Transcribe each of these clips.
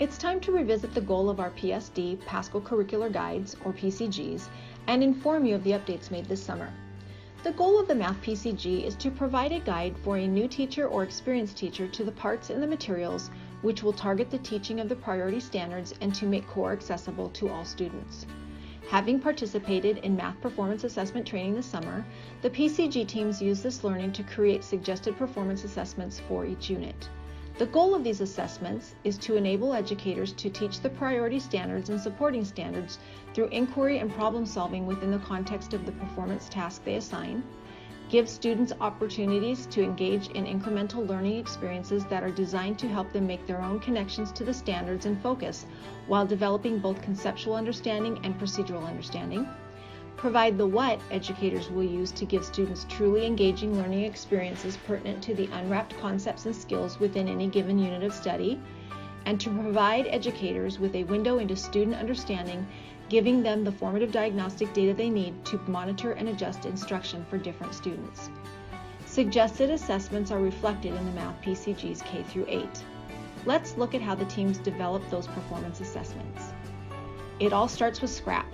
It's time to revisit the goal of our PSD, Paschal Curricular Guides, or PCGs, and inform you of the updates made this summer. The goal of the Math PCG is to provide a guide for a new teacher or experienced teacher to the parts in the materials which will target the teaching of the priority standards and to make core accessible to all students. Having participated in math performance assessment training this summer, the PCG teams use this learning to create suggested performance assessments for each unit. The goal of these assessments is to enable educators to teach the priority standards and supporting standards through inquiry and problem solving within the context of the performance task they assign, give students opportunities to engage in incremental learning experiences that are designed to help them make their own connections to the standards and focus while developing both conceptual understanding and procedural understanding, provide the what educators will use to give students truly engaging learning experiences pertinent to the unwrapped concepts and skills within any given unit of study, and to provide educators with a window into student understanding, giving them the formative diagnostic data they need to monitor and adjust instruction for different students. Suggested assessments are reflected in the Math PCG's K through 8. Let's look at how the teams develop those performance assessments. It all starts with scrap.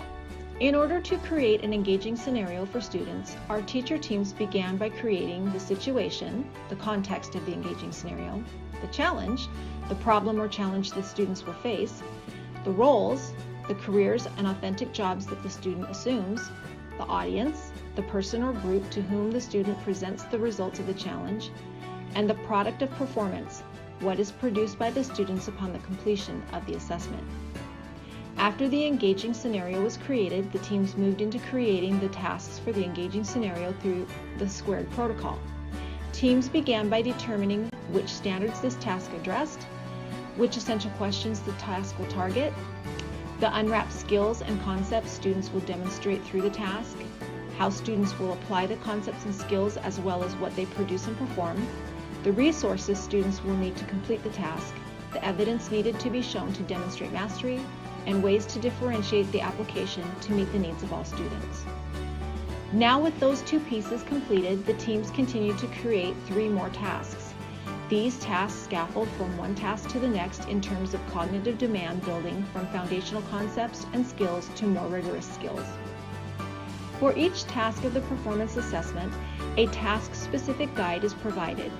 In order to create an engaging scenario for students, our teacher teams began by creating the situation, the context of the engaging scenario, the challenge, the problem or challenge the students will face, the roles, the careers and authentic jobs that the student assumes, the audience, the person or group to whom the student presents the results of the challenge, and the product of performance, what is produced by the students upon the completion of the assessment. After the engaging scenario was created, the teams moved into creating the tasks for the engaging scenario through the squared protocol. Teams began by determining which standards this task addressed, which essential questions the task will target, the unwrapped skills and concepts students will demonstrate through the task, how students will apply the concepts and skills as well as what they produce and perform, the resources students will need to complete the task, the evidence needed to be shown to demonstrate mastery, and ways to differentiate the application to meet the needs of all students. Now with those two pieces completed, the teams continue to create 3 more tasks. These tasks scaffold from one task to the next in terms of cognitive demand building from foundational concepts and skills to more rigorous skills. For each task of the performance assessment, a task-specific guide is provided.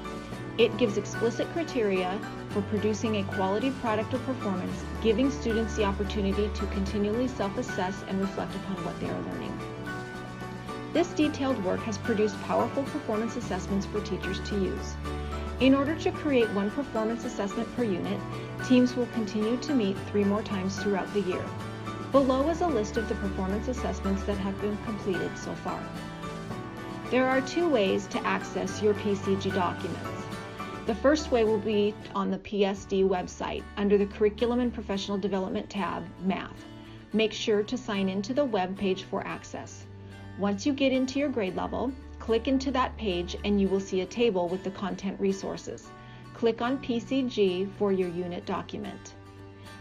It gives explicit criteria for producing a quality product or performance, giving students the opportunity to continually self-assess and reflect upon what they are learning. This detailed work has produced powerful performance assessments for teachers to use. In order to create one performance assessment per unit, teams will continue to meet 3 more times throughout the year. Below is a list of the performance assessments that have been completed so far. There are 2 ways to access your PCG documents. The first way will be on the PSD website under the Curriculum and Professional Development tab, Math. Make sure to sign into the web page for access. Once you get into your grade level, click into that page and you will see a table with the content resources. Click on PCG for your unit document.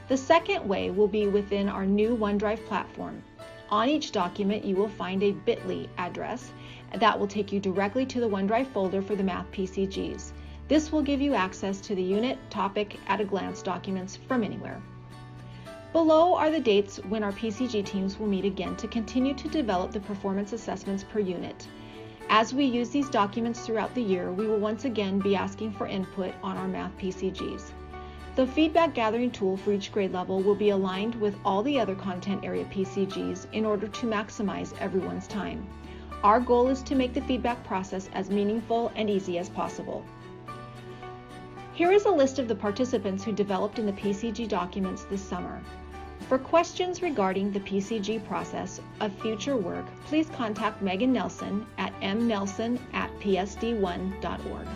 The second way will be within our new OneDrive platform. On each document, you will find a bit.ly address that will take you directly to the OneDrive folder for the Math PCGs. This will give you access to the unit, topic, at-a-glance documents from anywhere. Below are the dates when our PCG teams will meet again to continue to develop the performance assessments per unit. As we use these documents throughout the year, we will once again be asking for input on our Math PCGs. The feedback gathering tool for each grade level will be aligned with all the other content area PCGs in order to maximize everyone's time. Our goal is to make the feedback process as meaningful and easy as possible. Here is a list of the participants who developed in the PCG documents this summer. For questions regarding the PCG process of future work, please contact Megan Nelson at mnelson@psd1.org.